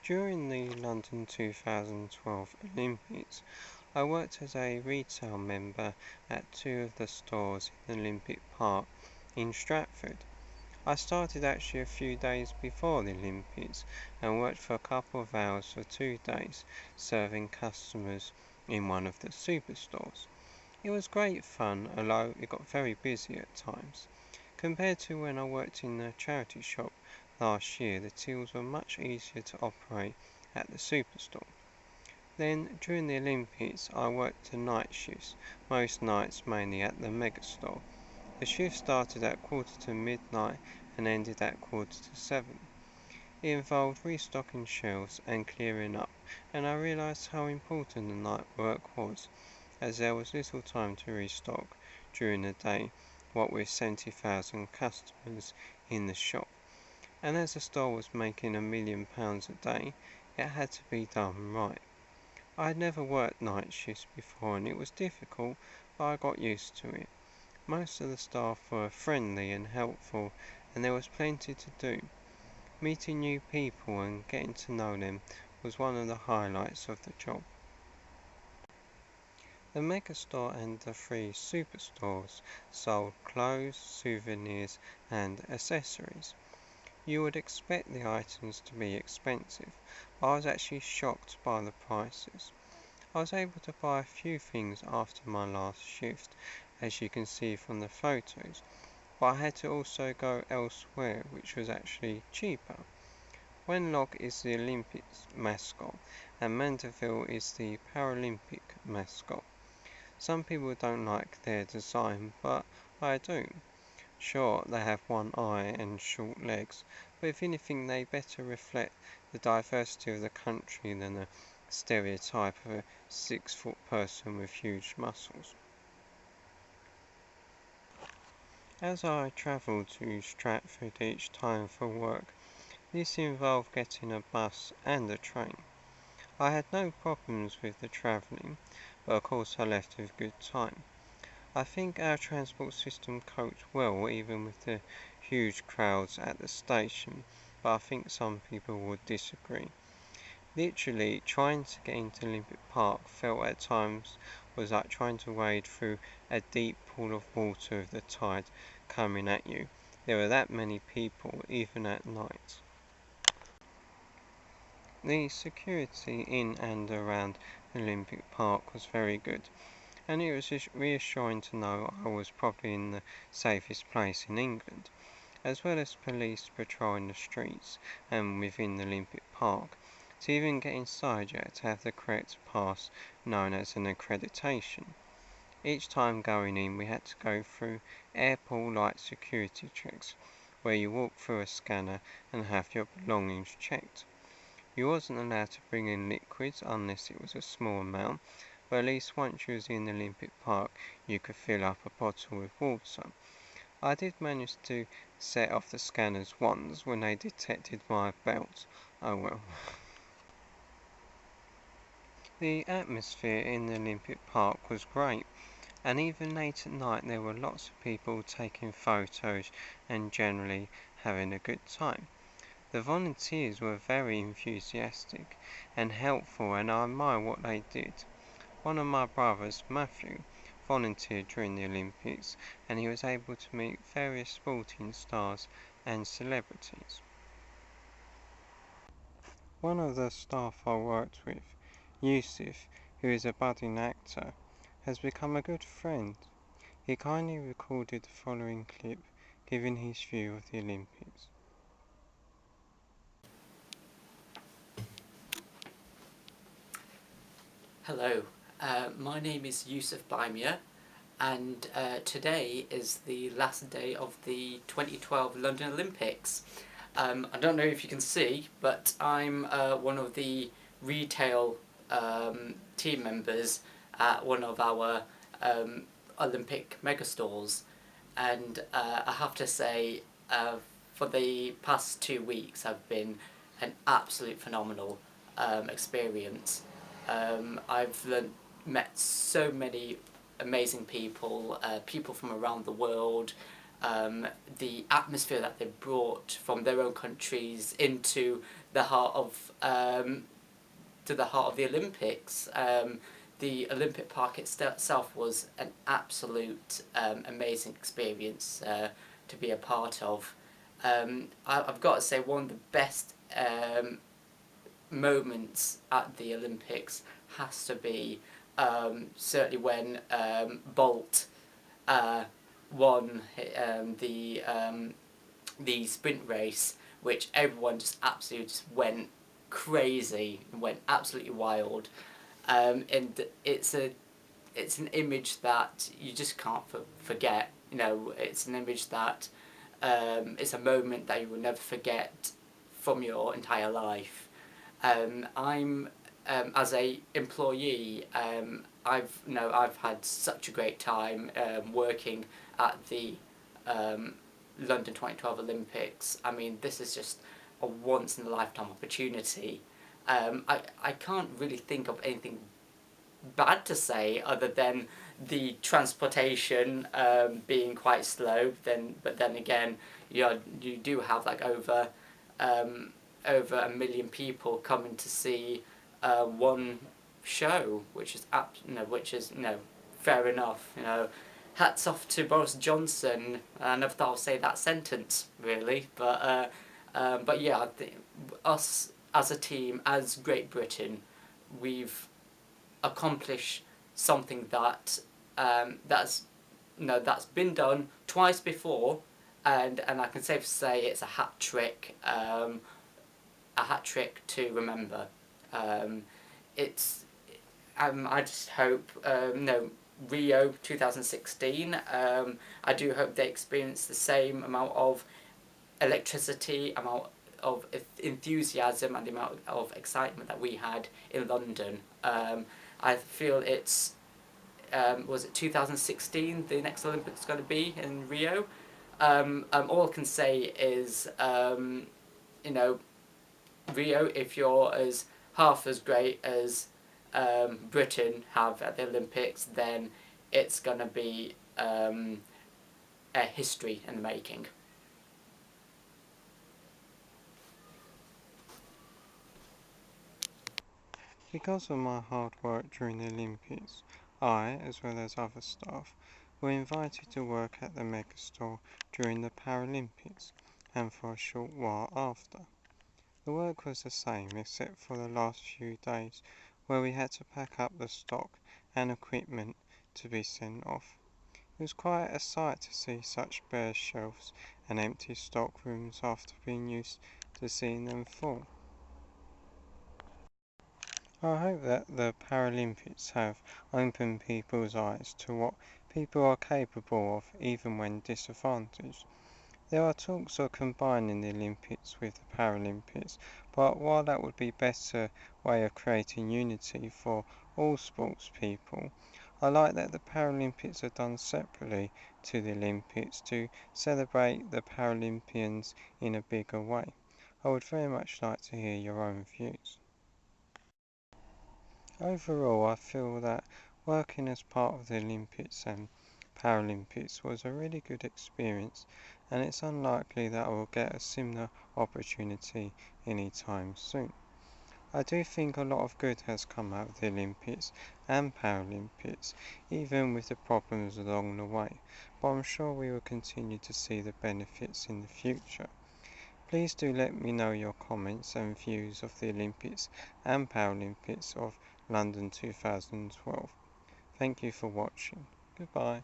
During the London 2012 Olympics, I worked as a retail member at two of the stores in the Olympic Park in Stratford. I started actually a few days before the Olympics and worked for a couple of hours for 2 days, serving customers in one of the superstores. It was great fun, although it got very busy at times. Compared to when I worked in the charity shop last year, the tills were much easier to operate at the superstore. Then, during the Olympics, I worked the night shifts, most nights mainly at the Megastore. The shift started at 7:45 and ended at 7:15. It involved restocking shelves and clearing up, and I realised how important the night work was, as there was little time to restock during the day, what with 70,000 customers in the shop. And as the store was making £1 million a day, it had to be done right. I had never worked night shifts before and it was difficult, but I got used to it. Most of the staff were friendly and helpful, and there was plenty to do. Meeting new people and getting to know them was one of the highlights of the job. The Megastore and the three superstores sold clothes, souvenirs and accessories. You would expect the items to be expensive, but I was actually shocked by the prices. I was able to buy a few things after my last shift, as you can see from the photos, but I had to also go elsewhere, which was actually cheaper. Wenlock is the Olympics mascot, and Mandeville is the Paralympic mascot. Some people don't like their design, but I do. Sure, they have one eye and short legs, but if anything they better reflect the diversity of the country than a stereotype of a 6-foot person with huge muscles. As I travelled to Stratford each time for work, this involved getting a bus and a train. I had no problems with the travelling, but of course I left with good time. I think our transport system coped well even with the huge crowds at the station, but I think some people would disagree. Literally, trying to get into Olympic Park felt at times was like trying to wade through a deep pool of water with the tide coming at you. There were that many people, even at night. The security in and around Olympic Park was very good, and it was just reassuring to know I was probably in the safest place in England, as well as police patrolling the streets and within the Olympic Park. To even get inside you had to have the correct pass known as an accreditation. Each time going in we had to go through airport-like security checks, where you walk through a scanner and have your belongings checked. You wasn't allowed to bring in liquids unless it was a small amount, but at least once you was in the Olympic Park you could fill up a bottle with water. I did manage to set off the scanners once when they detected my belt. Oh well. The atmosphere in the Olympic Park was great, and even late at night there were lots of people taking photos and generally having a good time. The volunteers were very enthusiastic and helpful, and I admire what they did. One of my brothers, Matthew, volunteered during the Olympics, and he was able to meet various sporting stars and celebrities. One of the staff I worked with, Yusuf, who is a budding actor, has become a good friend. He kindly recorded the following clip giving his view of the Olympics. Hello, my name is Yusuf Bhaimia, and today is the last day of the 2012 London Olympics. I don't know if you can see, but I'm one of the retail team members at one of our Olympic megastores, and I have to say, for the past 2 weeks have been an absolute phenomenal experience. I've met so many amazing people, people from around the world. The atmosphere that they brought from their own countries into the heart of the Olympics. The Olympic Park itself was an absolute amazing experience to be a part of. I've got to say, one of the best moments at the Olympics has to be certainly when Bolt won the sprint race, which everyone just absolutely just went crazy, went absolutely wild, and it's an image that you just can't forget. It's an image that it's a moment that you will never forget from your entire life. I'm as a employee, I've had such a great time working at the London 2012 Olympics. I mean, this is just a once in a lifetime opportunity. I can't really think of anything bad to say other than the transportation being quite slow. But then again, you do have like over 1 million people coming to see one show, which is fair enough. Hats off to Boris Johnson. I never thought I'd say that sentence really, but yeah, I think us as a team, as Great Britain, we've accomplished something that that's been done twice before, and I can safely say it's a hat trick to remember. I just hope Rio 2016. I do hope they experience the same amount of electricity, amount of enthusiasm, and the amount of excitement that we had in London. I feel it's was it 2016 the next Olympics going to be in Rio. All I can say is Rio, if you're as half as great as Britain have at the Olympics, then it's going to be a history in the making. Because of my hard work during the Olympics, I, as well as other staff, were invited to work at the Megastore during the Paralympics and for a short while after. The work was the same except for the last few days where we had to pack up the stock and equipment to be sent off. It was quite a sight to see such bare shelves and empty stock rooms after being used to seeing them full. I hope that the Paralympics have opened people's eyes to what people are capable of even when disadvantaged. There are talks of combining the Olympics with the Paralympics, but while that would be a better way of creating unity for all sports people, I like that the Paralympics are done separately to the Olympics to celebrate the Paralympians in a bigger way. I would very much like to hear your own views. Overall, I feel that working as part of the Olympics and Paralympics was a really good experience, and it's unlikely that I will get a similar opportunity anytime soon. I do think a lot of good has come out of the Olympics and Paralympics, even with the problems along the way, but I'm sure we will continue to see the benefits in the future. Please do let me know your comments and views of the Olympics and Paralympics of London 2012. Thank you for watching. Goodbye.